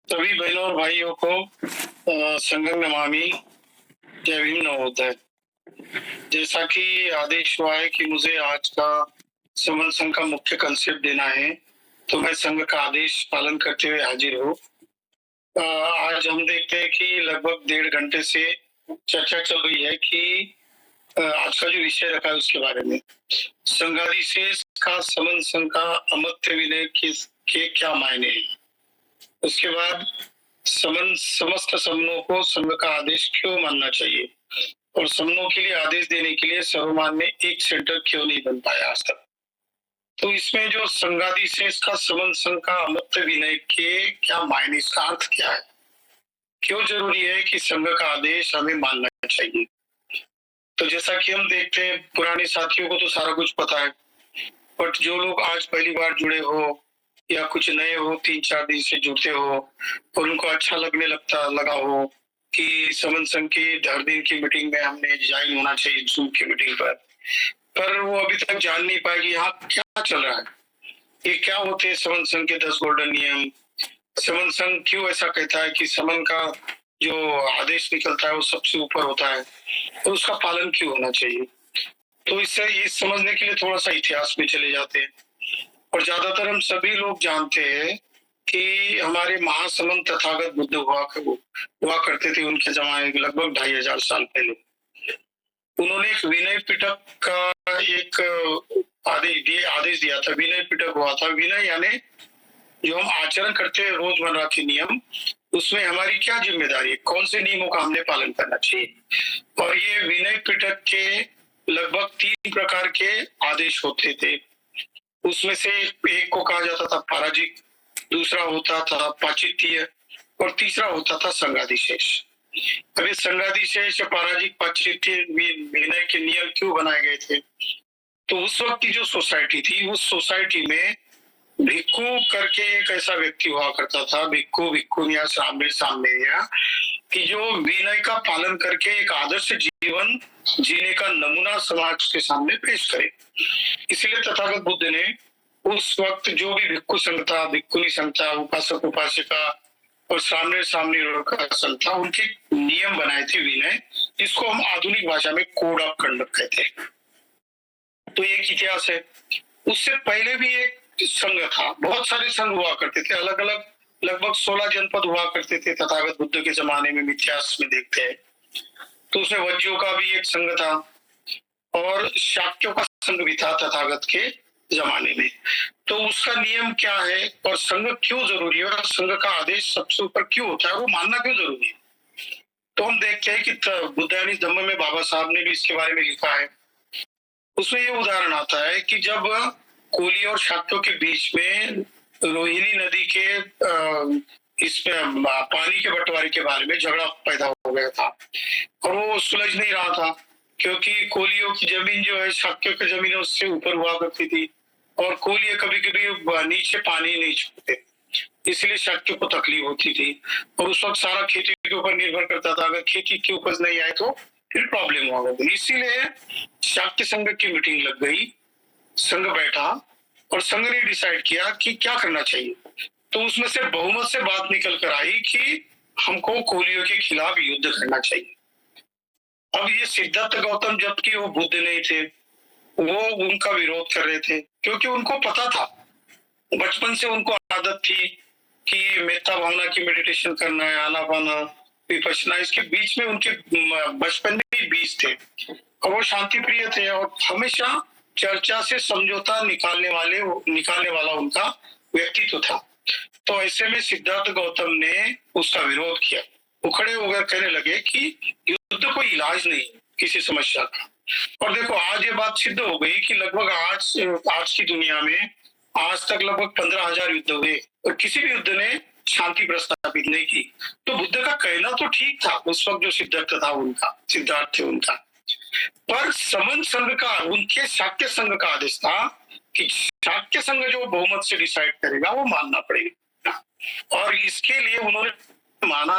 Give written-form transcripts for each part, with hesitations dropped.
सभी बहनों और भाइयों को संगम नमामि जय भीम नमोदय। जैसा कि आदेश हुआ है कि मुझे आज का समन संघ का मुख्य कंसेप्ट देना है, तो मैं संघ का आदेश पालन करते हुए हाजिर हूँ। आज हम देखते हैं कि लगभग 1.5 घंटे से चर्चा चल रही है कि आज का जो विषय रखा है उसके बारे में संघाधिशेष का समन संघ का अमर्त्य विनय के क्या मायने हैं। उसके बाद समस्त समनों को संघ का आदेश क्यों मानना चाहिए और समनों के लिए आदेश देने के लिए सर्वमान में एक सेंटर क्यों नहीं बन पाया आज तक। तो इसमें जो संघाधिशेष का समन संघ का अमर्त्य विनय के क्या मायने, इसका अर्थ क्या है, क्यों जरूरी है कि संघ का आदेश हमें मानना चाहिए। तो जैसा कि हम देखते हैं, पुराने साथियों को तो सारा कुछ पता है, बट जो लोग आज पहली बार जुड़े हो या कुछ नए हो, 3-4 दिन से जुड़ते हो और उनको अच्छा लगा हो कि समन संघ की हर दिन की मीटिंग में हमने ज्वाइन होना चाहिए जूम की मीटिंग पर वो अभी तक जान नहीं पाएगी यहाँ क्या चल रहा है, ये क्या होते हैं समन संघ के 10 गोल्डन नियम। समन संघ क्यों ऐसा कहता है कि समन का जो आदेश निकलता है वो सबसे ऊपर होता है, तो उसका पालन क्यों होना चाहिए। तो इससे ये समझने के लिए थोड़ा सा इतिहास में चले जाते हैं। और ज्यादातर हम सभी लोग जानते हैं कि हमारे महासमंत तथागत बुद्ध हुआ करते थे उनके जमाने के लगभग 2500 साल पहले। उन्होंने एक विनय पिटक का एक आदेश दिया था। विनय पिटक हुआ था। विनय यानी जो हम आचरण करते हैं रोजमर्रा के नियम, उसमें हमारी क्या जिम्मेदारी है, कौन से नियमों का हमने पालन करना चाहिए। और ये विनय पिटक के लगभग 3 प्रकार के आदेश होते थे। उसमें से एक को कहा जाता था पराजिक, दूसरा होता था पाचित्य और तीसरा होता था संघाधिशेष। अभी संघाधिशेष, पराजिक, पाचित्य विनय के नियम क्यों बनाए गए थे। तो उस वक्त की जो सोसाइटी थी, उस सोसाइटी में भिक्खु करके एक ऐसा व्यक्ति हुआ करता था, भिक्खुनिया सामने कि जो विनय का पालन करके एक आदर्श जीवन जीने का नमूना समाज के सामने पेश करे। इसलिए तथागत बुद्ध ने उस वक्त जो भी भिक्खु संघ था, भिक्खुनी संघ था, उपासक उपासिका और सामने का संघ था, उनके नियम बनाए थे विनय, जिसको हम आधुनिक भाषा में कोड ऑफ कंडक्ट कहते हैं। तो एक इतिहास है। उससे पहले भी एक संघ था, बहुत सारे संघ हुआ करते थे, अलग अलग लगभग 16 जनपद हुआ करते थे तथागत बुद्ध के जमाने में, इतिहास में देखते हैं। तो उसमें वज्जियों का भी एक संघ था और शाक्यों का संघ भी था तथागत के जमाने में। तो उसका नियम क्या है और संघ क्यों जरूरी है और संघ का आदेश सबसे ऊपर क्यों होता है, वो मानना क्यों जरूरी है। तो हम देखते हैं कि बुद्धायनी धम्म में बाबा साहब ने भी इसके बारे में लिखा है। उसमें ये उदाहरण आता है कि जब कोली और शाक्यों के बीच में रोहिणी नदी के इसमें पानी के बंटवारे के बारे में झगड़ा पैदा हो गया था और वो सुलझ नहीं रहा था, क्योंकि कोलियों की जमीन जो है शाक्यों की जमीन उससे ऊपर हुआ करती थी और कोलिये कभी कभी नीचे पानी नहीं छूते, इसलिए शाक्यों को तकलीफ होती थी। और उस वक्त सारा खेती के ऊपर निर्भर करता था, अगर खेती की उपज नहीं आए तो फिर प्रॉब्लम हुआ करती। इसीलिए शाक्य संघ की मीटिंग लग गई, संघ बैठा और संघ ने डिसाइड किया कि क्या करना चाहिए। तो उसमें से बहुमत से बात निकल कर आई कि हमको कोलियों के खिलाफ युद्ध करना चाहिए। अब ये सिद्धार्थ गौतम, जबकि वो बुद्ध नहीं थे, वो उनका विरोध कर रहे थे, क्योंकि उनको पता था, बचपन से उनको आदत थी कि मेत्ता भावना की मेडिटेशन करना है, आनापाना, विपश्यना, इसके बीच में उनके बचपन में ही बीज थे और वो शांति प्रिय थे और हमेशा चर्चा से समझौता निकालने वाला उनका व्यक्तित्व था। तो ऐसे में सिद्धार्थ गौतम ने उसका विरोध किया। वो खड़े होकर कहने लगे कि युद्ध कोई इलाज नहीं किसी समस्या का। और देखो आज ये बात सिद्ध हो गई कि लगभग आज की दुनिया में आज तक लगभग 15,000 युद्ध हुए और किसी भी युद्ध ने शांति प्रस्तावित नहीं की। तो बुद्ध का कहना तो ठीक था, उस वक्त जो सिद्धार्थ थे उनका, पर समन संघ का, उनके शाक्य संघ का आदेश था कि शाक्य संघ जो बहुमत से डिसाइड करेगा वो मानना पड़ेगा। और इसके लिए उन्होंने माना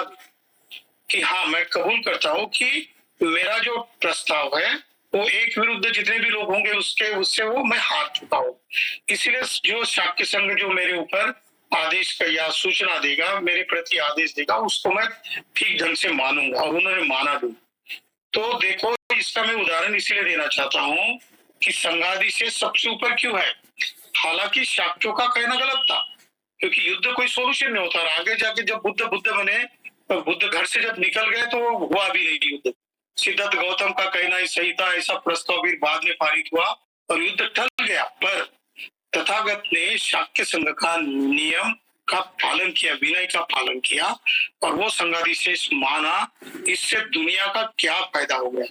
कि हाँ, मैं कबूल करता हूँ कि मेरा जो प्रस्ताव है वो एक विरुद्ध जितने भी लोग होंगे उससे वो मैं हार चुका हूँ। इसीलिए जो शाक्य संघ जो मेरे ऊपर आदेश का या सूचना देगा, मेरे प्रति आदेश देगा, उसको मैं ठीक ढंग से मानूंगा, और उन्होंने माना भी। तो देखो, इसका मैं उदाहरण इसीलिए देना चाहता हूँ कि संगादि से सबसे ऊपर क्यों है। हालांकि शाक्यों का कहना गलत था, क्योंकि युद्ध कोई सोल्यूशन नहीं होता। और आगे जाके जब बुद्ध बने, तो बुद्ध घर से जब निकल गए तो हुआ भी नहीं युद्ध। सिद्धार्थ गौतम का कहना ही सही था, ऐसा प्रस्ताव भी बाद में पारित हुआ और युद्ध टल गया। पर तथागत ने शाक्य संघ का नियम का पालन किया, विनय का पालन किया, और वो संघाधिशेष माना। इससे दुनिया का क्या फायदा हो गया।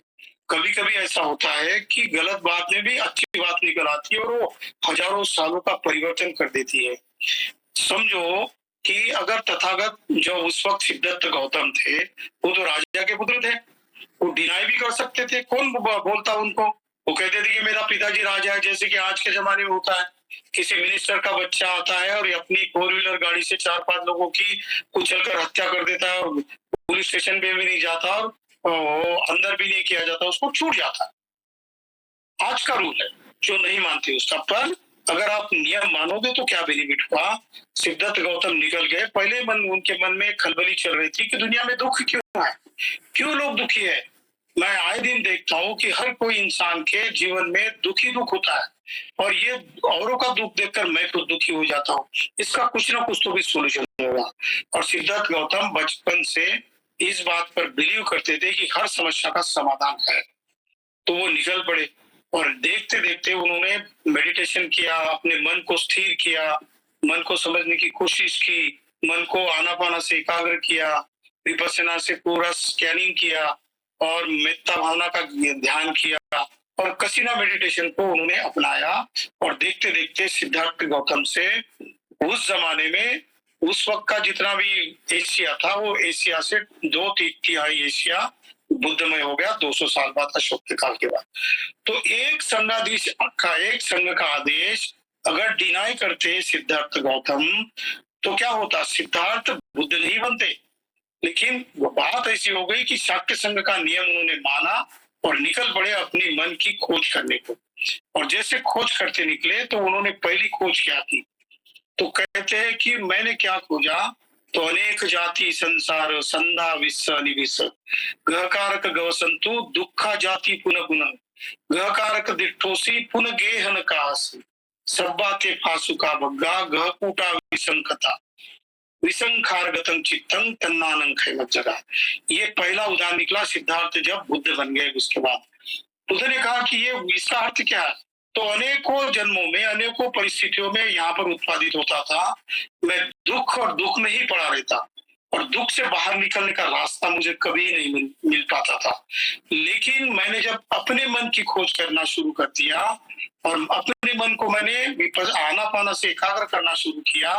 कभी कभी ऐसा होता है कि गलत बात में भी अच्छी बात निकल आती है, और वो हजारों सालों का परिवर्तन कर देती है। समझो कि अगर तथागत जो उस वक्त सिद्धार्थ गौतम थे, वो तो राजा के पुत्र थे, वो डिनाई भी कर सकते थे। कौन बोलता उनको। वो कहते थे कि मेरा पिताजी राजा है, जैसे कि आज के जमाने में होता है। किसी मिनिस्टर का बच्चा आता है और अपनी 4 व्हीलर गाड़ी से 4-5 लोगों की कुचलकर हत्या कर देता है, और पुलिस स्टेशन पे भी नहीं जाता, और वो अंदर भी नहीं किया जाता, उसको छूट जाता है। आज का रूल है, जो नहीं मानते उसका। पर अगर आप नियम मानोगे तो क्या बेनिफिट हुआ। सिद्धार्थ गौतम निकल गए, पहले उनके मन में खलबली चल रही थी कि दुनिया में दुख क्यों है, क्यों लोग दुखी है। मैं आए दिन देखता हूँ कि हर कोई इंसान के जीवन में दुख होता है, और ये औरों का दुख देखकर मैं खुद दुखी हो जाता हूँ। इसका कुछ ना कुछ तो भी सोल्यूशन होगा। और सिद्धार्थ गौतम बचपन से इस बात पर बिलीव करते थे कि हर समस्या का समाधान है। तो वो निकल पड़े, और देखते देखते उन्होंने मेडिटेशन किया, अपने मन को स्थिर किया, मन को समझने की कोशिश की, मन को आनापाना से एकाग्र किया, विपश्यना से पूरा स्कैनिंग किया, और मेत्ता भावना का ध्यान किया, और कसीना मेडिटेशन को उन्होंने अपनाया। और देखते देखते सिद्धार्थ गौतम से उस जमाने में उस वक्त का जितना भी एशिया था, वो एशिया से 2/3 एशिया बुद्धमय हो गया 200 साल बाद, अशोक काल के बाद। तो एक संघ का आदेश अगर डिनाई करते सिद्धार्थ गौतम, तो क्या होता, सिद्धार्थ बुद्ध नहीं बनते। लेकिन बात ऐसी हो गई कि शाक्य संघ का नियम उन्होंने माना और निकल पड़े अपने मन की खोज करने को। और जैसे खोज करते निकले, तो उन्होंने पहली खोज क्या की। तो कहते हैं कि मैंने क्या खोजा, तो अनेक जाति संसार संधा विश्व निविश, गहकारक गवसंतु दुखा जाति पुनः गुण, गहकारक दिठोसी पुनः गेहन कास, सब्बा के फासु का बग्गा गहकूटा विसंकता, विसंखारगतम चित्तम तन्नानं खैमत जगा। ये पहला उदाहरण निकला सिद्धार्थ जब बुद्ध बन गए। उसके बाद बुद्ध ने कहा कि ये इसका अर्थ क्या है। तो अनेकों जन्मों में, अनेकों परिस्थितियों में यहाँ पर उत्पादित होता था, मैं दुख और दुख में ही पड़ा रहता, और दुख से बाहर निकलने का रास्ता मुझे कभी नहीं मिल पाता था। लेकिन मैंने जब अपने मन की खोज करना शुरू कर दिया, और अपने मन को मैंने आनापाना से एकाग्र करना शुरू किया,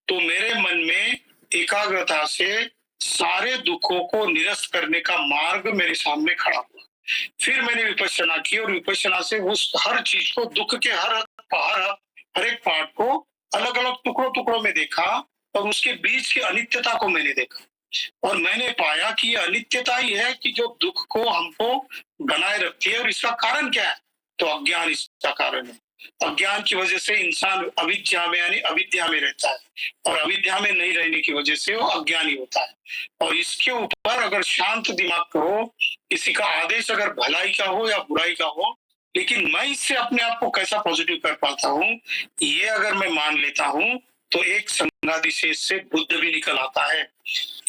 तो मेरे मन में एकाग्रता से सारे दुखों को निरस्त करने का मार्ग मेरे सामने खड़ा हुआ। फिर मैंने विपश्यना की, और विपश्यना से उस हर चीज को, दुख के हर एक पार्ट को अलग अलग टुकड़ों में देखा, और उसके बीच की अनित्यता को मैंने देखा। और मैंने पाया कि ये अनित्यता ही है कि जो दुख को हमको बनाए रखती है। और इसका कारण क्या है, तो अज्ञान इसका कारण है। अज्ञान की वजह से इंसान अविद्या में यानी अविद्या में रहता है, और अविद्या में नहीं रहने की वजह से वो अज्ञानी होता है। और इसके ऊपर अगर शांत दिमाग करो, किसी का आदेश अगर भलाई का हो या बुराई का हो, लेकिन मैं इससे अपने आप को कैसा पॉजिटिव कर पाता हूँ, ये अगर मैं मान लेता हूँ, तो एक संघाधिशेष से बुद्ध भी निकल आता है।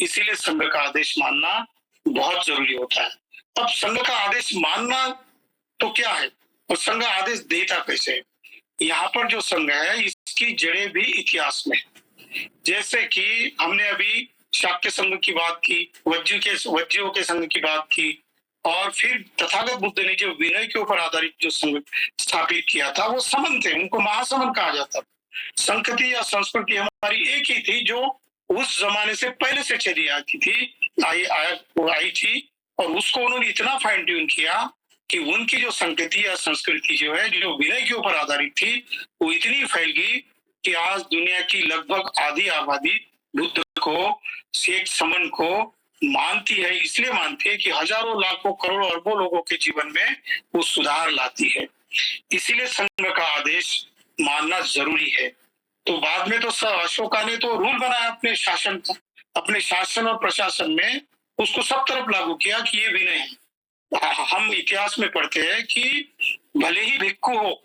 इसीलिए संघ का आदेश मानना बहुत जरूरी होता है। अब संघ का आदेश मानना तो क्या है, और संघ आदेश देता कैसे। यहाँ पर जो संघ है, इसकी जड़ें भी इतिहास में। जैसे कि हमने अभी शाक्य संघ की बात की, वज्जियों के संघ की बात की, और फिर तथागत बुद्ध ने जो विनय के ऊपर आधारित जो संघ स्थापित किया था, वो समन थे, उनको महासमन कहा जाता था। संस्कृति या संस्कृति हमारी एक ही थी, जो उस जमाने से पहले से चली आती थी, आई थी, और उसको उन्होंने इतना फाइन ट्यून किया कि उनकी जो संस्कृति या संस्कृति जो है, जो विनय के ऊपर आधारित थी, वो इतनी फैल गई कि आज दुनिया की लगभग आधी आबादी बुद्ध को, शेख समन को मानती है। इसलिए मानती है कि हजारों लाखों करोड़ों अरबों लोगों के जीवन में वो सुधार लाती है। इसीलिए संघ का आदेश मानना जरूरी है। तो बाद में तो अशोका ने तो रूल बनाया अपने शासन और प्रशासन में, उसको सब तरफ लागू किया कि ये विनय है। हम इतिहास में पढ़ते हैं कि भले ही भिक्खु हो,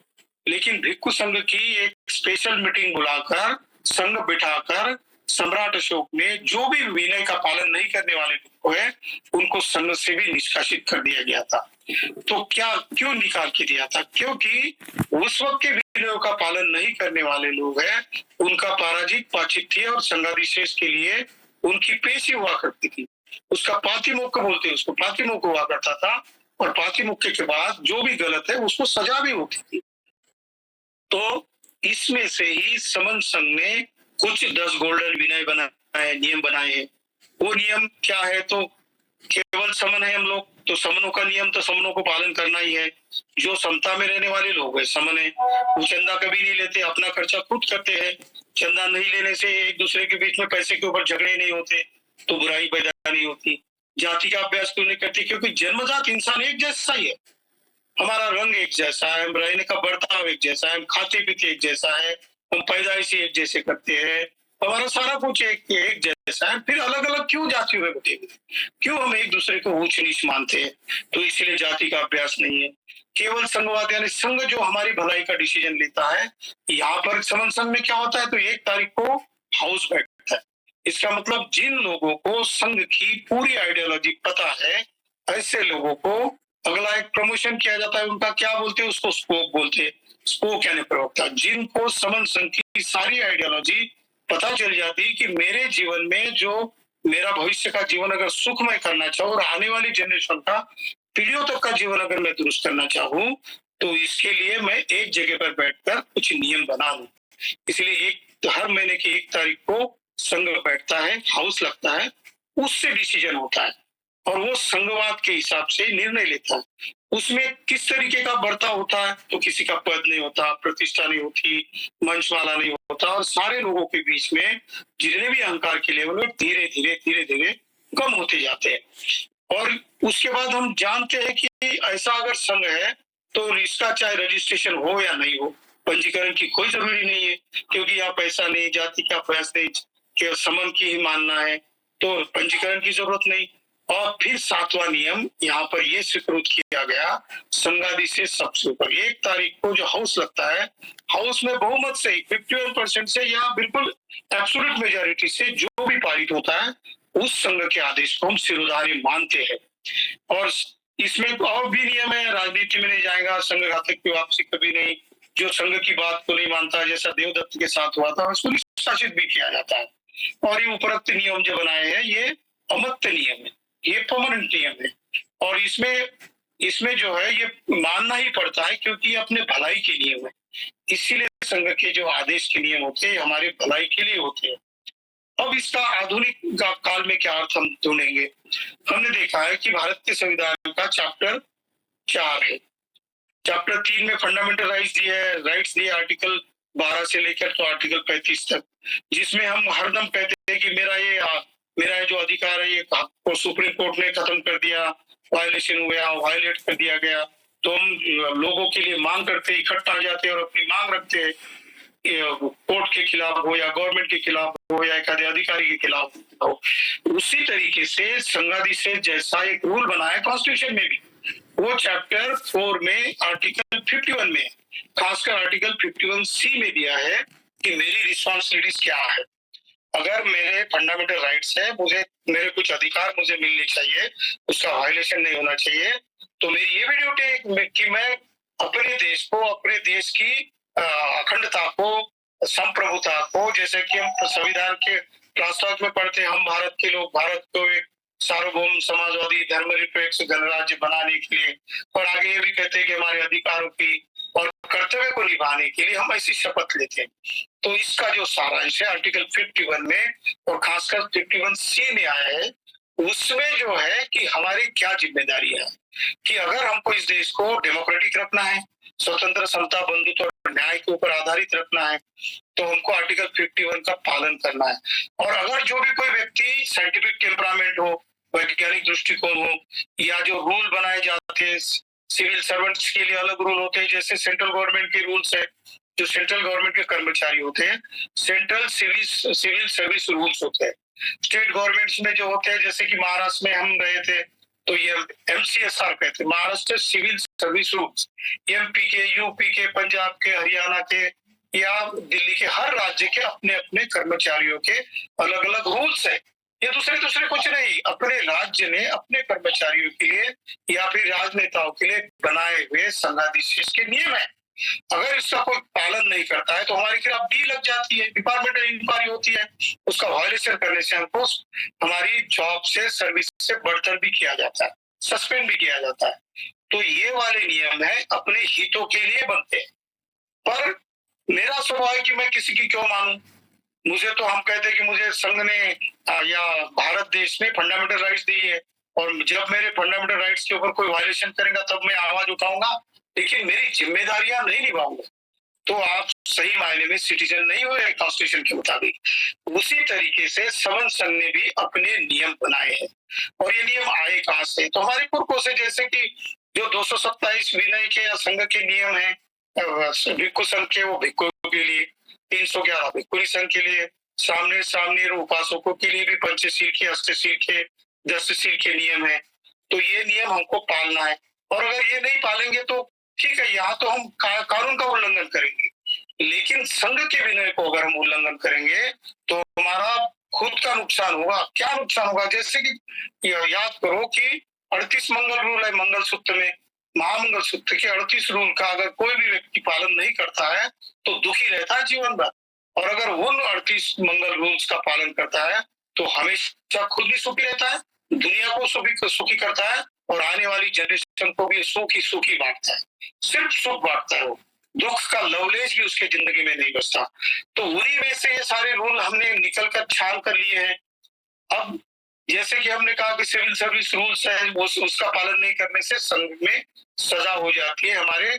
लेकिन भिक्खु संघ की एक स्पेशल मीटिंग बुलाकर, संघ बिठाकर सम्राट अशोक ने जो भी विनय का पालन नहीं करने वाले लोग हैं, उनको संघ से भी निष्कासित कर दिया गया था। तो क्यों निकाल के दिया था? क्योंकि उस वक्त के विनयों का पालन नहीं करने वाले लोग हैं, उनका पराजित पाचित थी और संघाधिशेष के लिए उनकी पेशी हुआ करती थी। उसका पातिमुख्य बोलते, उसको पातिमुख्य हुआ करता था, और पातिमुख्य के बाद जो भी गलत है उसको सजा भी होती थी। तो इसमें से ही समन संघ ने कुछ 10 गोल्डन विनय बनाए, नियम बनाए हैं। वो नियम क्या है? तो केवल समन है हम लोग, तो समनों का नियम तो समनों को पालन करना ही है। जो समता में रहने वाले लोग हैं, समन है, वो चंदा कभी नहीं लेते, अपना खर्चा खुद करते हैं। चंदा नहीं लेने से एक दूसरे के बीच में पैसे के ऊपर झगड़े नहीं होते, तो बुराई पैदा नहीं होती। जाति का अभ्यास क्यों नहीं करती? क्योंकि जन्मजात इंसान एक जैसा ही है, हमारा रंग एक जैसा है, हम रहने का बर्ताव एक जैसा है, हम खाते पीते एक जैसा है, हम पैदाइशी एक जैसे करते हैं, हमारा सारा कुछ एक जैसा है। फिर अलग अलग क्यों जाति में बटेंगे? क्यों हम एक दूसरे को ऊंच नीच मानते हैं? तो इसलिए जाति का अभ्यास नहीं है। केवल संघवाद यानी संघ जो हमारी भलाई का डिसीजन लेता है। यहाँ पर समन संघ में क्या होता है? तो 1 तारीख को हाउस बैठता है। इसका मतलब जिन लोगों को संघ की पूरी आइडियोलॉजी पता है, ऐसे लोगों को अगला एक प्रमोशन किया जाता है। उनका क्या बोलते हैं? उसको स्पोक बोलते हैं। स्पोक यानी प्रवक्ता। जिनको समन संघ की सारी आइडियोलॉजी पता चल जाती है कि मेरे जीवन में जो मेरा भविष्य का जीवन अगर सुखमय करना चाहूँ और आने वाली जनरेशन का पीढ़ियों तक का जीवन अगर मैं दुरुस्त करना चाहूँ, तो इसके लिए मैं एक जगह पर बैठकर कुछ नियम बना लूं। इसलिए हर महीने की 1 तारीख को संघ बैठता है, हाउस लगता है, उससे डिसीजन होता है और वो संघवाद के हिसाब से निर्णय लेता है। उसमें किस तरीके का बर्ताव होता है? तो किसी का पद नहीं होता, प्रतिष्ठा नहीं होती, मंचमाला नहीं होता, और सारे लोगों के बीच में जितने भी अहंकार के लेवल धीरे धीरे कम होते जाते हैं। और उसके बाद हम जानते हैं कि ऐसा अगर संघ है तो इसका चाहे रजिस्ट्रेशन हो या नहीं हो, पंजीकरण की कोई जरूरी नहीं है, क्योंकि यहाँ पैसा नहीं, जाति का प्रयास नहीं, केवल समन की ही मानना है, तो पंजीकरण की जरूरत नहीं। और फिर 7वां नियम यहाँ पर यह स्वीकृत किया गया, संघादि से सबसे ऊपर 1 तारीख को जो हाउस लगता है, हाउस में बहुमत से 51% से या बिल्कुल एब्सोल्यूट मेजॉरिटी से जो भी पारित होता है, उस संघ के आदेश को हम सिरोधार्य मानते हैं। और इसमें और भी नियम है, राजनीति में नहीं जाएगा, संघ घातक की वापसी कभी नहीं, जो संघ की बात को नहीं मानता, जैसा देवदत्त के साथ हुआ था, उसको निष्कासित भी किया जाता है। और ये उपरोक्त नियम जो बनाए हैं, ये अमत्य नियम है, ये परमानेंट नियम है, और इसमें जो है ये मानना ही पड़ता है, क्योंकि ये अपने भलाई के नियम है। इसीलिए संघ के जो आदेश के नियम होते हैं हमारे भलाई के लिए होते हैं। अब इसका आधुनिक काल में क्या अर्थ हम ढूंढेंगे? हमने देखा है कि भारत के संविधान का चैप्टर 4 है। चैप्टर 3 में फंडामेंटल राइट्स दिए आर्टिकल 12 से लेकर तो आर्टिकल 35 तक, जिसमें हम हरदम कहते हैं कि मेरा ये जो अधिकार है, ये को सुप्रीम कोर्ट ने खत्म कर दिया, वायलेशन हुआ, वायलेट कर दिया गया, तो हम लोगों के लिए मांग करते, इकट्ठा जाते और अपनी मांग रखते हैं, कोर्ट के खिलाफ हो या गवर्नमेंट के खिलाफ हो या एक अधिकारी के खिलाफ हो। उसी तरीके से संघादि से जैसा एक रूल बना है कॉन्स्टिट्यूशन में भी, वो चैप्टर 4 में आर्टिकल 51 में, खासकर आर्टिकल 51C में दिया है कि मेरी रिस्पॉन्सिबिलिटीज क्या है। अगर मेरे फंडामेंटल राइट्स है, मेरे कुछ अधिकार मुझे मिलने चाहिए, उसका वायलेशन नहीं होना चाहिए, तो मेरी ये भी ड्यूटी है कि मैं अपने देश को, अपने देश की अखंडता को, संप्रभुता को, जैसे कि हम संविधान के प्रास्ताविक में पढ़ते हैं, हम भारत के लोग भारत को एक सार्वभौम समाजवादी धर्मनिरपेक्ष गणराज्य बनाने के लिए, और आगे ये भी कहते हैं कि हमारे अधिकारों की और कर्तव्य को निभाने के लिए हम ऐसी शपथ लेते हैं। तो इसका जो सारांश है आर्टिकल 51 में और खासकर 51C में आया है, उसमें जो है कि हमारी क्या जिम्मेदारी है कि अगर हमको इस देश को डेमोक्रेटिक रखना है, स्वतंत्र, समता, बंधुत्व और न्याय के ऊपर आधारित रखना है, तो हमको आर्टिकल 51 का पालन करना है। और अगर जो भी कोई व्यक्ति साइंटिफिक टेम्परामेंट हो, वैज्ञानिक दृष्टिकोण हो, या जो रूल बनाए जाते हैं, सिविल सर्वेंट्स के लिए अलग रूल होते हैं, जैसे सेंट्रल गवर्नमेंट के रूल्स है, जो सेंट्रल गवर्नमेंट के कर्मचारी होते हैं, सेंट्रल सिविल सर्विस रूल्स होते हैं। स्टेट गवर्नमेंट्स में जो होते हैं, जैसे कि महाराष्ट्र में हम रहे थे तो ये MCSR कहते हैं, Maharashtra civil service rules. MP के, यूपी के, पंजाब के, हरियाणा के या दिल्ली के, हर राज्य के अपने अपने कर्मचारियों के अलग अलग रूल्स है। ये दूसरे दूसरे कुछ नहीं, अपने राज्य ने अपने कर्मचारियों के लिए या फिर राजनेताओं के लिए बनाए हुए संघाधीश के नियम है। अगर इसका कोई पालन नहीं करता है तो हमारे खिलाफ डी लग जाती है, डिपार्टमेंटल इंक्वायरी होती है। उसका वायलेशन करने से हमको हमारी जॉब से, सर्विस से बर्तन भी किया जाता है, सस्पेंड भी किया जाता है। तो ये वाले नियम है अपने हितों के लिए बनते हैं। पर मेरा स्वभाव है कि मैं किसी की क्यों मानूं। मुझे तो हम कहते हैं कि मुझे संघ ने या भारत देश ने फंडामेंटल राइट्स दी है, और जब मेरे फंडामेंटल राइट्स के ऊपर कोई वायलेशन करेगा तब मैं आवाज उठाऊंगा, लेकिन मेरी जिम्मेदारियां नहीं निभाऊंगा तो आप सही मायने में सिटीजन नहीं हुए कॉन्स्टिट्यूशन के मुताबिक। उसी तरीके से समन संघ ने भी अपने नियम बनाए हैं, और ये नियम आए कहां से? तो हमारे पुरखों से। जैसे कि जो 227 विनय के या संघ के नियम है भिक्खु संघ के, वो भिक्खु के लिए, 311 भिक्खुनी संघ के लिए, सामने सामने उपासकों के लिए भी पंचशील के, अष्टशील के, दशशील के नियम है। तो ये नियम हमको पालना है, और अगर ये नहीं पालेंगे तो ठीक है, यहाँ तो हम कानून का उल्लंघन करेंगे, लेकिन संघ के विनय को अगर हम उल्लंघन करेंगे तो हमारा खुद का नुकसान होगा। क्या नुकसान होगा? जैसे कि याद करो कि 38 मंगल रूल है मंगलसूत्र में, महामंगल सूत्र के 38 रूल का अगर कोई भी व्यक्ति पालन नहीं करता है तो दुखी रहता है जीवन भर, और अगर उन 38 मंगल रूल्स का पालन करता है तो हमेशा खुद भी सुखी रहता है, दुनिया को सुखी करता है, और आने वाली जनरेशन को भी सुखी बांटता है। सिर्फ सुख बांटता है वो, दुख का लवलेज भी उसके जिंदगी में नहीं बचता। तो उन्हीं में से ये सारे रूल हमने निकल कर छान कर लिए हैं। अब जैसे कि हमने कहा कि सिविल सर्विस रूल्स है, उसका पालन नहीं करने से संघ में सजा हो जाती है, हमारे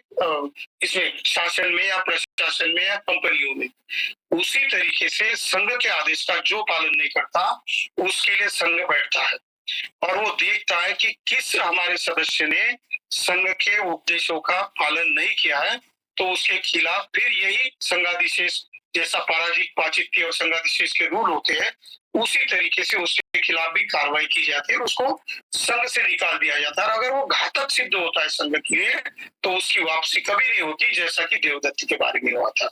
इसमें शासन में या प्रशासन में या कंपनियों में। उसी तरीके से संघ के आदेश का जो पालन नहीं करता उसके लिए संघ बैठता है, और वो देखता है कि किस हमारे सदस्य ने संघ के उपदेशों का पालन नहीं किया है, तो उसके खिलाफ फिर यही संघाधिशेष, जैसा पराजित पाचित्य और संघाधिशेष के रूल होते हैं, उसी तरीके से उसके खिलाफ भी कार्रवाई की जाती है, उसको संघ से निकाल दिया जाता है। अगर वो घातक सिद्ध होता है संघ के लिए तो उसकी वापसी कभी नहीं होती, जैसा कि देवदत्त के बारे में हुआ था।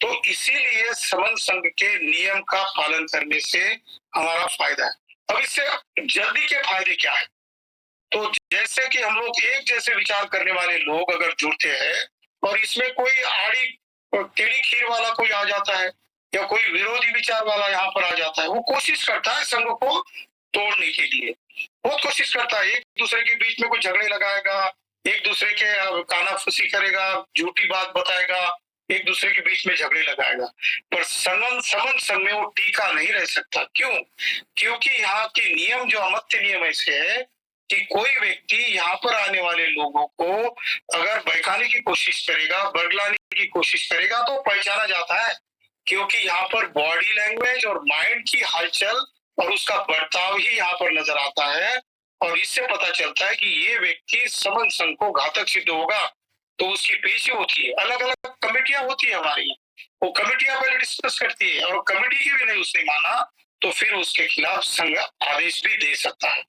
तो इसीलिए समन संघ के नियम का पालन करने से हमारा फायदा है। अब इससे जल्दी के फायदे क्या है? तो जैसे कि हम लोग एक जैसे विचार करने वाले लोग अगर जुड़ते हैं, और इसमें कोई आड़ी टेढ़ी खीर वाला कोई आ जाता है या कोई विरोधी विचार वाला यहाँ पर आ जाता है, वो कोशिश करता है संघ को तोड़ने के लिए, बहुत कोशिश करता है। एक दूसरे के बीच में कोई झगड़े लगाएगा, एक दूसरे के कानाफूसी करेगा, झूठी बात बताएगा, एक दूसरे के बीच में झगड़े लगाएगा। पर समन संघ में वो टीका नहीं रह सकता। क्यों? क्योंकि यहाँ के नियम जो अमत्य नियम ऐसे है कि कोई व्यक्ति यहाँ पर आने वाले लोगों को अगर बहकाने की कोशिश करेगा, बरगलाने की कोशिश करेगा तो पहचाना जाता है, क्योंकि यहाँ पर बॉडी लैंग्वेज और माइंड की हलचल और उसका बर्ताव ही यहाँ पर नजर आता है, और इससे पता चलता है कि ये व्यक्ति समन संघ को घातक सिद्ध होगा। तो उसकी पेशी होती है, अलग अलग कमेटियां होती है हमारी, वो कमेटियां पहले डिस्कस करती है, और कमेटी की भी नहीं उसने माना तो फिर उसके खिलाफ संघ आदेश भी दे सकता है।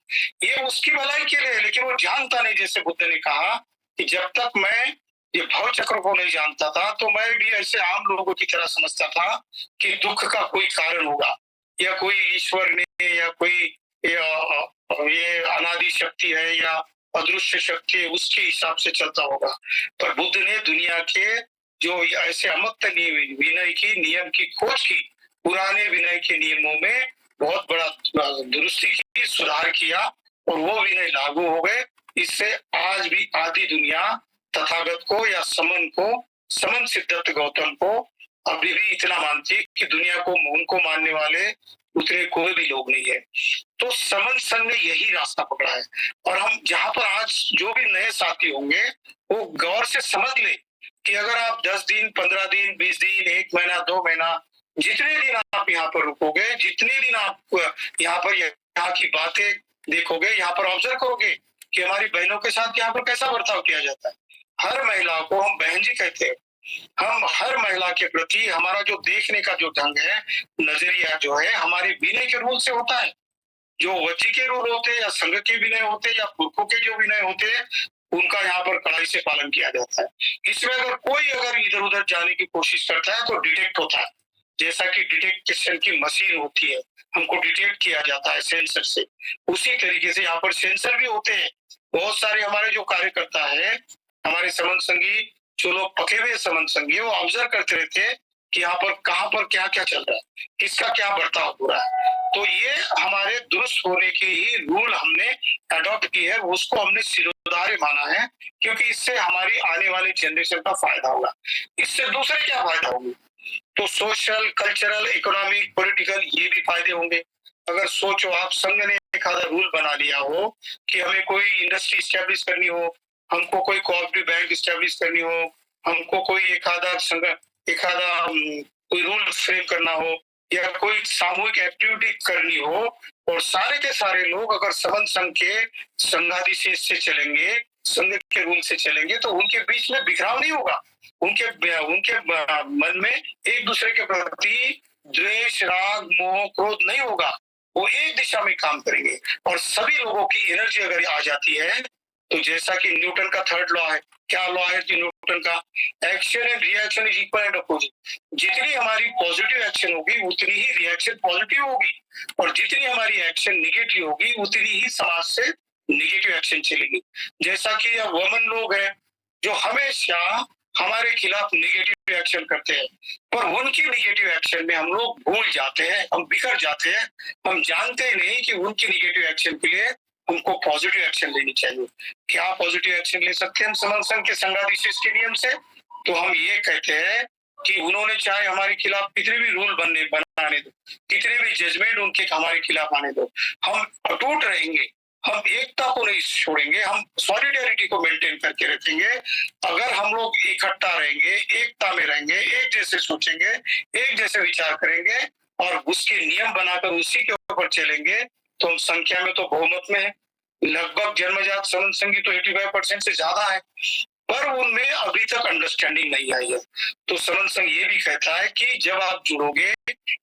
ये उसकी भलाई के लिए, लेकिन वो जानता नहीं। जैसे बुद्ध ने कहा कि जब तक मैं ये भव चक्र को नहीं जानता था तो मैं भी ऐसे आम लोगों की तरह समझता था कि दुख का कोई कारण होगा, या कोई ईश्वर ने, या कोई ये अनादि शक्ति है या अदृश्य शक्ति है, उसके हिसाब से चलता होगा। पर बुद्ध ने दुनिया के जो ऐसे अमत्त विनय की नियम की खोज की, पुराने विनय के नियमों में बहुत बड़ा दुरुस्ती की, सुधार किया, और वो विनय लागू हो गए। इससे आज भी आधी दुनिया तथागत को या समन सिद्धार्थ गौतम को अभी भी इतना मानती है कि दुनिया को उनको मानने वाले उतने कोई भी लोग नहीं है। तो समन संघ ने यही रास्ता पकड़ा है, और हम जहां पर आज जो भी नए साथी होंगे वो गौर से समझ ले कि अगर आप 10 दिन, 15 दिन, 20 दिन, 1 महीना, 2 महीना, जितने दिन आप यहाँ पर रुकोगे, जितने दिन आप यहाँ की बातें देखोगे, यहाँ पर ऑब्जर्व करोगे कि हमारी बहनों के साथ यहाँ पर कैसा बर्ताव किया जाता है। हर महिला को हम बहन जी कहते हैं, हम हर महिला के प्रति हमारा जो देखने का जो ढंग है, नजरिया जो है, हमारे विनय के रूल से होता है। जो वज्जी के रूल होते हैं या संघ के विनय होते हैं या पुरखों के जो विनय होते हैं, उनका यहाँ पर कड़ाई से पालन किया जाता है। इसमें अगर इधर उधर जाने की कोशिश करता है तो डिटेक्ट होता है, जैसा कि डिटेक्टेशन की मशीन होती है, हमको डिटेक्ट किया जाता है सेंसर से। उसी तरीके से यहाँ पर सेंसर भी होते हैं। बहुत सारे हमारे जो कार्यकर्ता है, हमारे समन संघी, जो लोग पके हुए समन संघी, वो ऑब्जर्व करते रहते हैं कि यहाँ पर कहाँ पर क्या क्या चल रहा है, किसका क्या बर्ताव हो रहा है। तो ये हमारे दुरुस्त होने के ही रूल हमने अडॉप्ट की है, उसको हमने सिरोधार्य माना है, क्योंकि इससे हमारी आने वाली जनरेशन का फायदा होगा। इससे दूसरे क्या फायदा होंगे, तो सोशल, कल्चरल, इकोनॉमिक, पॉलिटिकल, ये भी फायदे होंगे। अगर सोचो आप, संघ ने एक आधा रूल बना लिया हो कि हमें कोई इंडस्ट्री स्टैब्लिश करनी हो, हमको कोई कोऑपरेटिव बैंक स्टैब्लिश करनी हो, हमको कोई एक आधा कोई रूल फ्रेम करना हो या कोई सामूहिक एक्टिविटी करनी हो, और सारे के सारे लोग अगर समन संघ के संघाधीश से चलेंगे, संघ के रूल से चलेंगे, तो उनके बीच में बिखराव नहीं होगा। उनके मन में एक दूसरे के प्रति द्वेष, राग, मोह, क्रोध नहीं होगा। वो एक दिशा में काम करेंगे और सभी लोगों की एनर्जी अगर आ जाती है, तो जैसा कि न्यूटन का थर्ड लॉ है, क्या लॉ है कि न्यूटन का, action and reaction is equal and opposite. जितनी हमारी पॉजिटिव एक्शन होगी उतनी ही रिएक्शन पॉजिटिव होगी, और जितनी हमारी एक्शन निगेटिव होगी उतनी ही समाज से निगेटिव एक्शन चलेगी। जैसा कि वमन लोग हैं जो हमेशा हमारे खिलाफ निगेटिव एक्शन करते हैं, पर उनकी निगेटिव एक्शन में हम लोग भूल जाते हैं, हम बिखर जाते हैं, हम जानते नहीं कि उनकी निगेटिव एक्शन के लिए हमको पॉजिटिव एक्शन लेनी चाहिए। क्या पॉजिटिव एक्शन ले सकते हैं हम समन संघ के संघाधीश के नियम से? तो हम ये कहते हैं कि उन्होंने चाहे हमारे खिलाफ कितने भी रूल बनाने दो, कितने भी जजमेंट उनके हमारे खिलाफ आने दो, हम अटूट रहेंगे, हम एकता को नहीं छोड़ेंगे, हम सॉलिडेरिटी को मेंटेन करके रखेंगे। अगर हम लोग इकट्ठा रहेंगे, एकता में रहेंगे, एक जैसे सोचेंगे, एक जैसे विचार करेंगे और उसके नियम बनाकर उसी के ऊपर चलेंगे, तो हम संख्या में तो बहुमत में है। लगभग जन्मजात समन संघी तो 85% से ज्यादा है, पर उनमें अभी तक अंडरस्टैंडिंग नहीं आई है। तो समन संघ ये भी कहता है कि जब आप जुड़ोगे,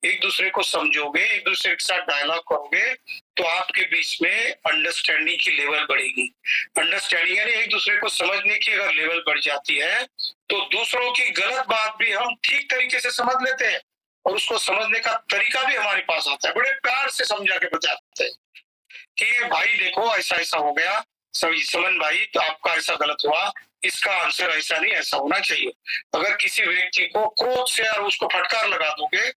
एक दूसरे को समझोगे, एक दूसरे के साथ डायलॉग करोगे, तो आपके बीच में अंडरस्टैंडिंग की लेवल बढ़ेगी। अंडरस्टैंडिंग यानी एक दूसरे को समझने की अगर लेवल बढ़ जाती है, तो दूसरों की गलत बात भी हम ठीक तरीके से समझ लेते हैं, और उसको समझने का तरीका भी हमारे पास आता है, बड़े प्यार से समझा के बताते हैं कि भाई देखो ऐसा ऐसा हो गया, समन भाई तो आपका ऐसा गलत हुआ, इसका आंसर ऐसा नहीं, ऐसा होना चाहिए। अगर किसी व्यक्ति को क्रोध से और उसको फटकार लगा दोगे,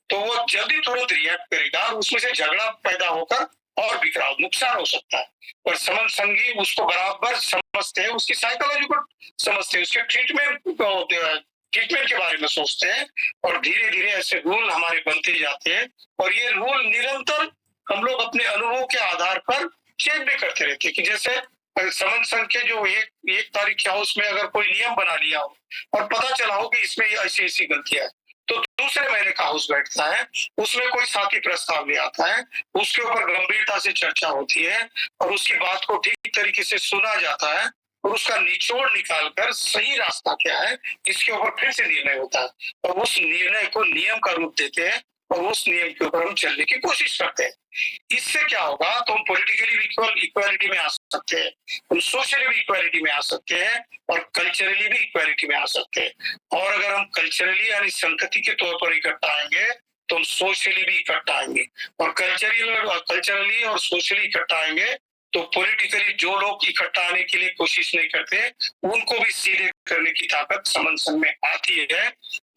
तो वो जल्दी तुरंत रिएक्ट करेगा और उसमें से झगड़ा पैदा होकर और बिखराव, नुकसान हो सकता है। पर समन संघी उसको बराबर समझते हैं, उसकी साइकोलॉजी को समझते हैं, उसके ट्रीटमेंट के बारे में सोचते हैं, और धीरे धीरे ऐसे रूल हमारे बनते जाते हैं, और ये रूल निरंतर हम लोग अपने अनुभव के आधार पर चेक भी करते रहते हैं कि जैसे समन संघ के जो एक तारीख के हाउस में अगर कोई नियम बना लिया हो और पता चला हो कि इसमें ऐसी ऐसी गलतियां है, तो दूसरे महीने का हाउस बैठता है, उसमें कोई साथी प्रस्ताव ले आता है, उसके ऊपर गंभीरता से चर्चा होती है और उसकी बात को ठीक तरीके से सुना जाता है, और उसका निचोड़ निकालकर सही रास्ता क्या है इसके ऊपर फिर से निर्णय होता है, और उस निर्णय को नियम का रूप देते हैं, और उस नियम के ऊपर हम चलने की कोशिश करते हैं। इससे क्या होगा, तो हम पॉलिटिकली भी इक्वालिटी में आ सकते हैं, हम सोशली भी इक्वालिटी में आ सकते हैं, और कल्चरली भी इक्वालिटी में आ सकते हैं। और अगर हम कल्चरली यानी संगति के तौर पर इकट्ठा आएंगे, तो हम सोशली भी इकट्ठा आएंगे, और कल्चरली और सोशली इकट्ठा आएंगे, तो पॉलिटिकली जो लोग इकट्ठा आने के लिए कोशिश नहीं करते, उनको भी सीधे करने की ताकत समन संघ में आती है।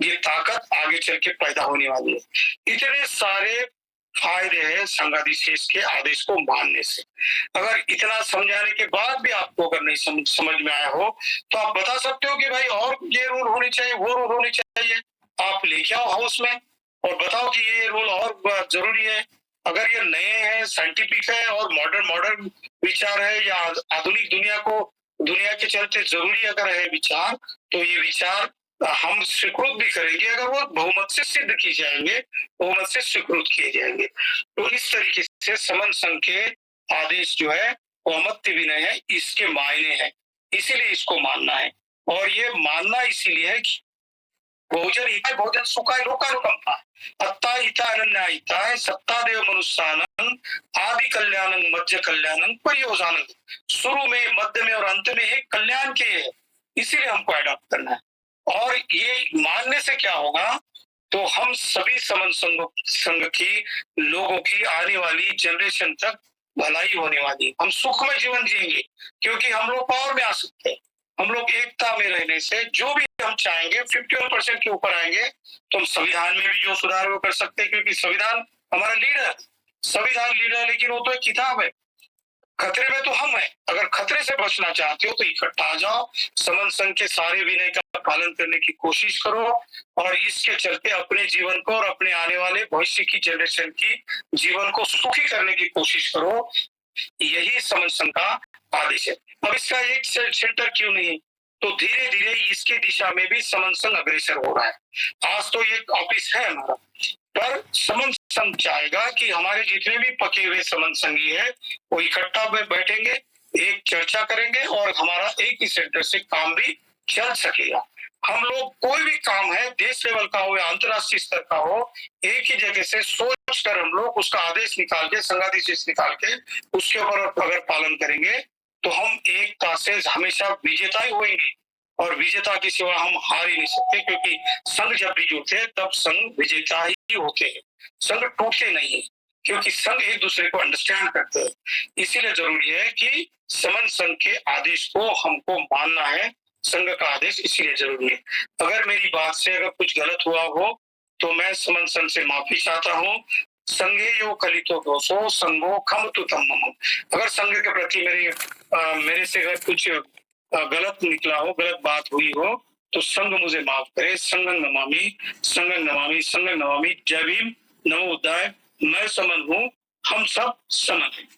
ये ताकत आगे चल के पैदा होने वाली है। इतने सारे फायदे हैं संघाधीश के आदेश को मानने से। अगर इतना समझाने के बाद भी आपको अगर नहीं समझ में आया हो, तो आप बता सकते हो कि भाई और ये रूल होने चाहिए, वो रूल होने चाहिए, आप लेके आओ हाउस में और बताओ कि ये रूल और जरूरी है। अगर ये नए हैं, साइंटिफिक है और मॉडर्न विचार है, या आधुनिक दुनिया के चलते जरूरी अगर है विचार, तो ये विचार हम स्वीकृत भी करेंगे अगर वो बहुमत से सिद्ध किए जाएंगे, बहुमत से स्वीकृत किए जाएंगे। तो इस तरीके से समन संघ के आदेश जो है बहुमत विनय है, इसके मायने हैं, इसीलिए इसको मानना है। और ये मानना इसीलिए है बहुजन हिताय बहुजन सुखाय लोकानुकंपा अत्ता हिता अनन्या हिताय सत्तादेव मनुष्यानंद आदि कल्याणं मध्य कल्याणं परियोजनंद। शुरू में मध्य में और अंत में एक कल्याण के है, इसीलिए हमको अडॉप्ट करना है। और ये मानने से क्या होगा, तो हम सभी समन संघ की लोगों की आने वाली जनरेशन तक भलाई होने वाली, हम सुखमय जीवन जिएंगे, क्योंकि हम लोग पावर में आ सकते हैं। हम लोग एकता में रहने से जो भी हम चाहेंगे 51% के ऊपर आएंगे, तो हम संविधान में भी जो सुधार वो कर सकते हैं, क्योंकि संविधान हमारा लीडर है। संविधान लीडर है, लेकिन वो तो एक किताब है। खतरे में तो हम हैं। अगर खतरे से बचना चाहते हो तो इकट्ठा आ जाओ, समन संघ के सारे विनय का पालन करने की कोशिश करो, और इसके चलते अपने जीवन को और अपने आने वाले भविष्य की जनरेशन की जीवन को सुखी करने की कोशिश करो। यही समन संघ का आदेश है। अब इसका एक सेंटर क्यों नहीं, तो धीरे धीरे इसकी दिशा में भी समन संघ अग्रसर हो रहा है। आज तो एक ऑफिस है हमारा, पर समन संघ चाहेगा कि हमारे जितने भी पके हुए समन संघी है वो इकट्ठा में बैठेंगे, एक चर्चा करेंगे, और हमारा एक ही सेंटर से काम भी चल सकेगा। हम लोग कोई भी काम है, देश लेवल का हो या अंतर्राष्ट्रीय स्तर का हो, एक ही जगह से सोच कर हम लोग उसका आदेश निकाल के, संघादेश निकाल के उसके ऊपर अगर पालन करेंगे तो हम एकता से हमेशा विजेता ही होंगे, और विजेता के सिवा हम हार ही नहीं सकते, क्योंकि संघ जब भी जुड़ते हैं तब संघ विजेता ही होते हैं। संघ टूटते नहीं है, क्योंकि संघ एक दूसरे को अंडरस्टैंड करते हैं। इसीलिए जरूरी है कि समन संघ के आदेश को हमको मानना है, संघ का आदेश इसीलिए जरूरी है। अगर मेरी बात से अगर कुछ गलत हुआ हो तो मैं समन संघ से माफी चाहता हूँ। संघे यो कलितो दोषो संगो खमतु तम्मम। अगर संघ के प्रति मेरे से अगर कुछ गलत निकला हो, गलत बात हुई हो, तो संघ मुझे माफ करे। संगं नमामि, संगं नमामि, संगं नमामि। जय भीम, नमो बुद्धाय। मैं समन हूँ, हम सब समन हैं।